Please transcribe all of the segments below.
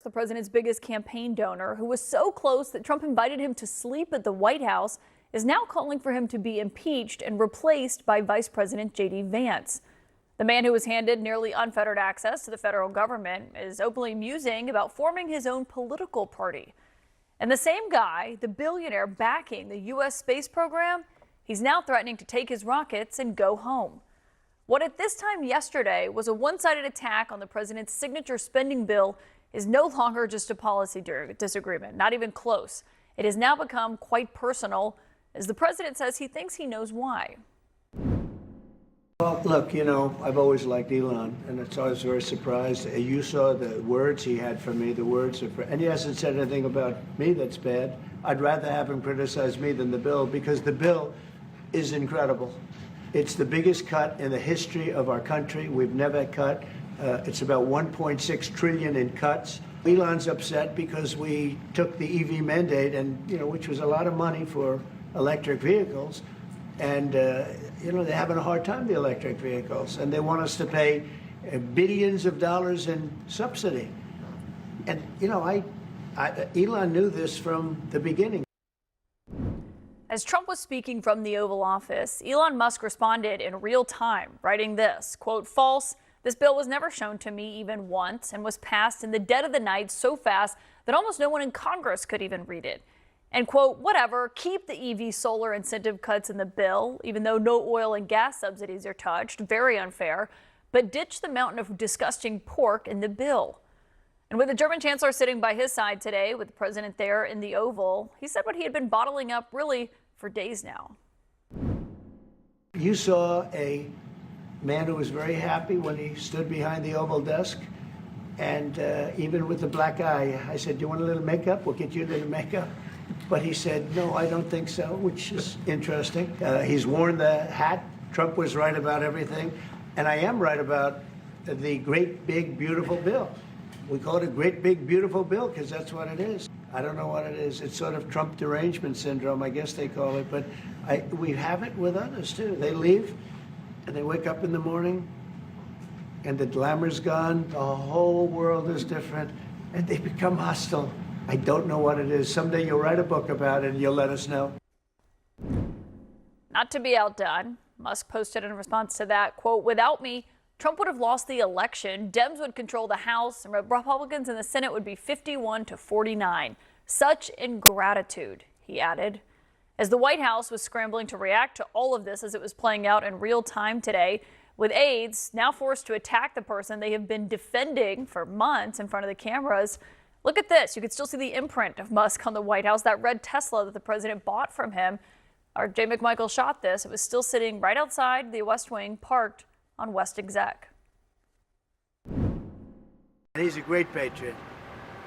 the president's biggest campaign donor, who was so close that Trump invited him to sleep at the White House, is now calling for him to be impeached and replaced by Vice President J.D. Vance. The man who was handed nearly unfettered access to the federal government is openly musing about forming his own political party. And the same guy, the billionaire backing the U.S. space program, he's now threatening to take his rockets and go home. What at this time yesterday was a one-sided attack on the president's signature spending bill is no longer just a policy disagreement, not even close. It has now become quite personal, as the president says he thinks he knows why. Well, look, I've always liked Elon, and it's always very surprised. You saw the words he had for me, and he hasn't said anything about me that's bad. I'd rather have him criticize me than the bill, because the bill is incredible. It's the biggest cut in the history of our country. We've never cut. It's about 1.6 trillion in cuts. Elon's upset because we took the EV mandate, and which was a lot of money for electric vehicles, and they're having a hard time, the electric vehicles, and they want us to pay billions of dollars in subsidy. And Elon knew this from the beginning. As Trump was speaking from the Oval Office, Elon Musk responded in real time, writing this, quote, "False. This bill was never shown to me even once and was passed in the dead of the night so fast that almost no one in Congress could even read it. And quote, whatever, keep the EV solar incentive cuts in the bill, even though no oil and gas subsidies are touched, very unfair, but ditch the mountain of disgusting pork in the bill." And with the German chancellor sitting by his side today, with the president there in the Oval, he said what he had been bottling up really for days now. You saw a man who was very happy when he stood behind the Oval desk, and even with the black eye, I said, "Do you want a little makeup? We'll get you a little makeup." But he said, "No, I don't think so," which is interesting. He's worn the hat. Trump was right about everything, and I am right about the great, big, beautiful bill. We call it a great, big, beautiful bill because that's what it is. I don't know what it is. It's sort of Trump derangement syndrome, I guess they call it. But we have it with others, too. They leave, and they wake up in the morning, and the glamour's gone. The whole world is different, and they become hostile. I don't know what it is. Someday you'll write a book about it, and you'll let us know. Not to be outdone, Musk posted in response to that, quote, "Without me, Trump would have lost the election, Dems would control the House, and Republicans in the Senate would be 51 to 49. Such ingratitude," he added. As the White House was scrambling to react to all of this as it was playing out in real time today, with aides now forced to attack the person they have been defending for months in front of the cameras. Look at this. You can still see the imprint of Musk on the White House, that red Tesla that the president bought from him. Our Jay McMichael shot this. It was still sitting right outside the West Wing, parked on West Exec. He's a great patriot,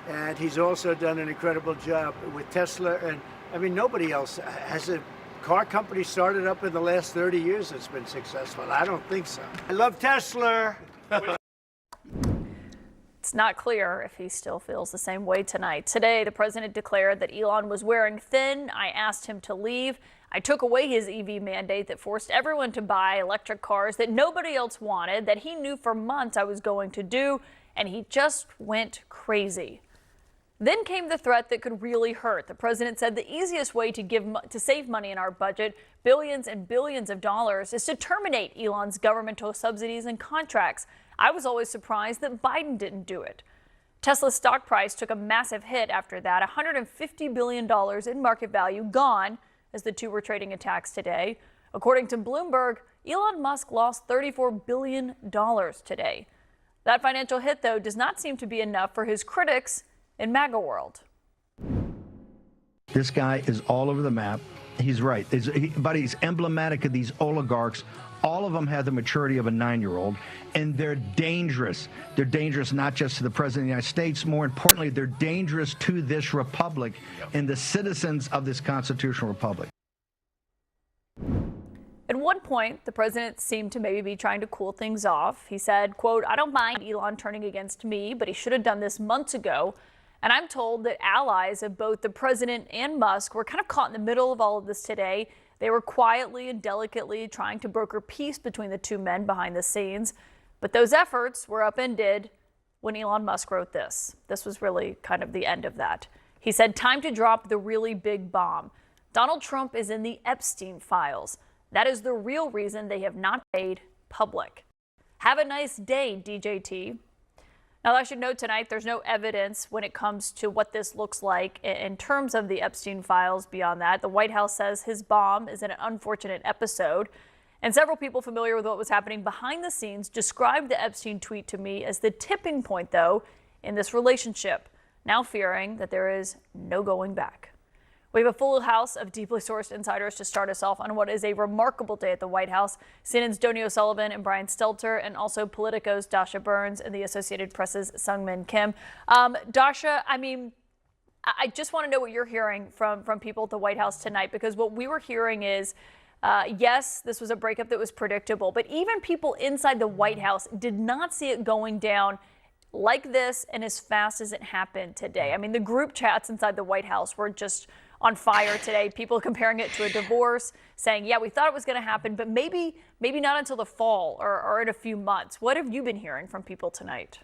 and he's also done an incredible job with Tesla. And I mean, nobody else has a car company started up in the last 30 years that's been successful. I don't think so. I love Tesla. It's not clear if he still feels the same way tonight. Today, the president declared that Elon was wearing thin. I asked him to leave. I took away his EV mandate that forced everyone to buy electric cars that nobody else wanted, that he knew for months I was going to do, and he just went crazy. Then came the threat that could really hurt. The president said the easiest way to save money in our budget, billions and billions of dollars, is to terminate Elon's governmental subsidies and contracts. I was always surprised that Biden didn't do it. Tesla's stock price took a massive hit after that, $150 billion in market value gone as the two were trading attacks today. According to Bloomberg, Elon Musk lost $34 billion today. That financial hit, though, does not seem to be enough for his critics in MAGA world. This guy is all over the map. He's right. But he's emblematic of these oligarchs. All of them have the maturity of a 9-year-old, and they're dangerous. They're dangerous not just to the president of the United States. More importantly, they're dangerous to this republic and the citizens of this constitutional republic. At one point, the president seemed to maybe be trying to cool things off. He said, quote, "I don't mind Elon turning against me, but he should have done this months ago." And I'm told that allies of both the president and Musk were kind of caught in the middle of all of this today. They were quietly and delicately trying to broker peace between the two men behind the scenes. But those efforts were upended when Elon Musk wrote this. This was really kind of the end of that. He said, "Time to drop the really big bomb. Donald Trump is in the Epstein files. That is the real reason they have not made public. Have a nice day, DJT." Now, I should note tonight there's no evidence when it comes to what this looks like in terms of the Epstein files beyond that. The White House says his bomb is an unfortunate episode. And several people familiar with what was happening behind the scenes described the Epstein tweet to me as the tipping point, though, in this relationship, now fearing that there is no going back. We have a full house of deeply sourced insiders to start us off on what is a remarkable day at the White House. CNN's Donnie O'Sullivan and Brian Stelter, and also Politico's Dasha Burns and the Associated Press's Sungmin Kim. Dasha, I just want to know what you're hearing from people at the White House tonight, because what we were hearing is, yes, this was a breakup that was predictable, but even people inside the White House did not see it going down like this and as fast as it happened today. I mean, the group chats inside the White House were just on fire today. People comparing it to a divorce, saying, yeah, we thought it was going to happen, but maybe not until the fall or in a few months. What have you been hearing from people tonight?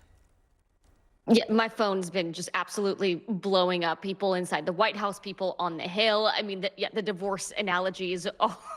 Yeah, my phone's been just absolutely blowing up. People inside the White House, people on the Hill. I mean, the divorce analogies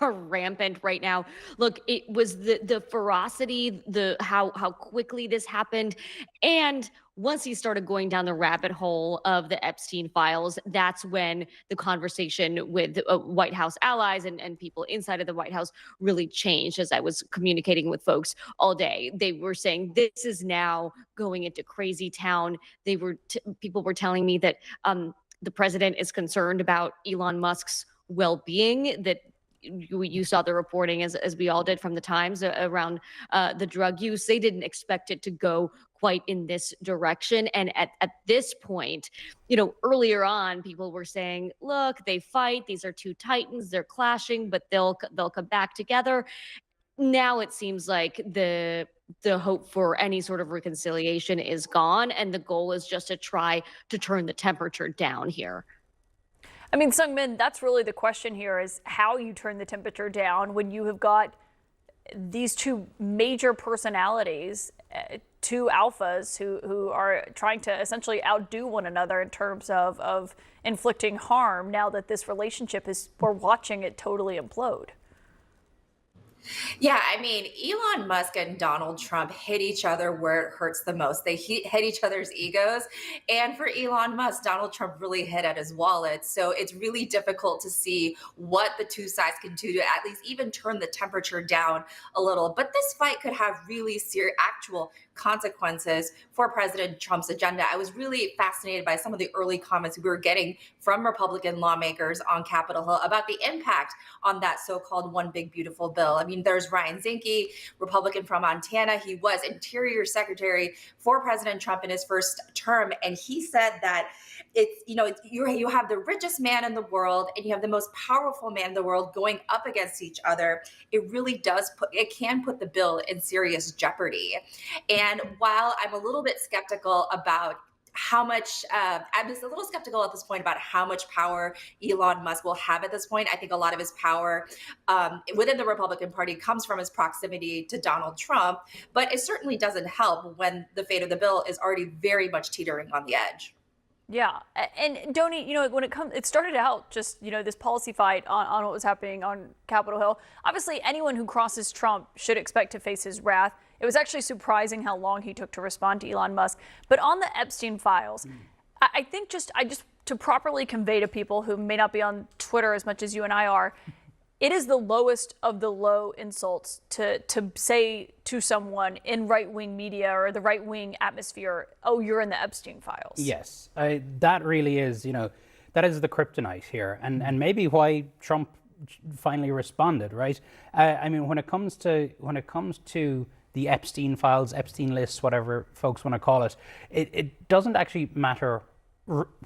are rampant right now. Look, it was the ferocity, how quickly this happened, and once he started going down the rabbit hole of the Epstein files, that's when the conversation with White House allies and people inside of the White House really changed. As I was communicating with folks all day, they were saying this is now going into crazy town. People were telling me that the president is concerned about Elon Musk's well-being, that you saw the reporting as we all did from the Times around the drug use. They didn't expect it to go quite in this direction. And at this point, earlier on, people were saying, look, they fight. These are two titans. They're clashing, but they'll come back together. Now it seems like the hope for any sort of reconciliation is gone. And the goal is just to try to turn the temperature down here. I mean, Sungmin, that's really the question here, is how you turn the temperature down when you have got these two major personalities, two alphas who are trying to essentially outdo one another in terms of inflicting harm, now that this relationship we're watching it totally implode. Yeah, I mean, Elon Musk and Donald Trump hit each other where it hurts the most. They hit each other's egos. And for Elon Musk, Donald Trump really hit at his wallet. So it's really difficult to see what the two sides can do to at least even turn the temperature down a little. But this fight could have really serious actual consequences for President Trump's agenda. I was really fascinated by some of the early comments we were getting from Republican lawmakers on Capitol Hill about the impact on that so-called one big beautiful bill. I mean, there's Ryan Zinke, Republican from Montana. He was Interior Secretary for President Trump in his first term, and he said that you have the richest man in the world and you have the most powerful man in the world going up against each other. It really can put the bill in serious jeopardy. And while I'm a little bit skeptical about I'm just a little skeptical at this point about how much power Elon Musk will have at this point. I think a lot of his power within the Republican Party comes from his proximity to Donald Trump, but it certainly doesn't help when the fate of the bill is already very much teetering on the edge. Yeah, and Donnie, when it started out just, this policy fight on what was happening on Capitol Hill. Obviously, anyone who crosses Trump should expect to face his wrath. It was actually surprising how long he took to respond to Elon Musk. But on the Epstein files, I think just to properly convey to people who may not be on Twitter as much as you and I are, it is the lowest of the low insults to say to someone in right-wing media or the right-wing atmosphere, oh, you're in the Epstein files. Yes, that really is, that is the kryptonite here. And maybe why Trump finally responded, right? I mean, when it comes to the Epstein files, Epstein lists, whatever folks want to call it, it doesn't actually matter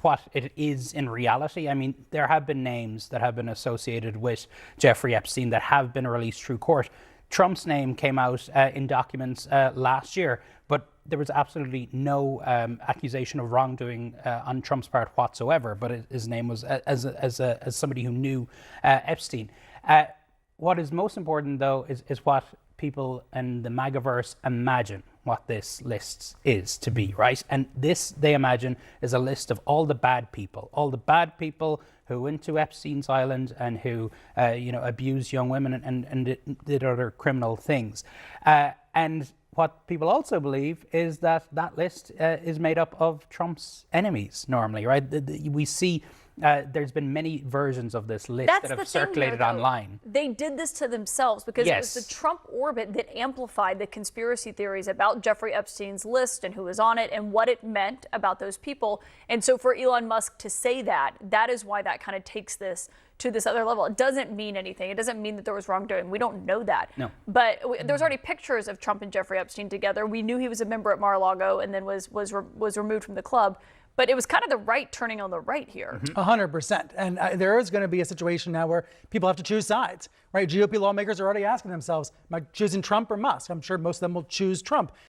what it is in reality. I mean, there have been names that have been associated with Jeffrey Epstein that have been released through court. Trump's name came out in documents last year, but there was absolutely no accusation of wrongdoing on Trump's part whatsoever. But his name was as somebody who knew Epstein. What is most important, though, is what people in the MAGAverse imagine what this list is to be, right? And this, they imagine, is a list of all the bad people who went to Epstein's Island and who, abused young women and did other criminal things. And what people also believe is that that list is made up of Trump's enemies normally, right? We see there's been many versions of this list that have circulated online. They did this to themselves because it was the Trump orbit that amplified the conspiracy theories about Jeffrey Epstein's list and who was on it and what it meant about those people. And so for Elon Musk to say that is why that kind of takes this to this other level. It doesn't mean anything. It doesn't mean that there was wrongdoing. We don't know that. No. But there's already pictures of Trump and Jeffrey Epstein together. We knew he was a member at Mar-a-Lago and then was removed from the club. But it was kind of the right turning on the right here. 100%. And there is going to be a situation now where people have to choose sides, right? GOP lawmakers are already asking themselves, am I choosing Trump or Musk? I'm sure most of them will choose Trump.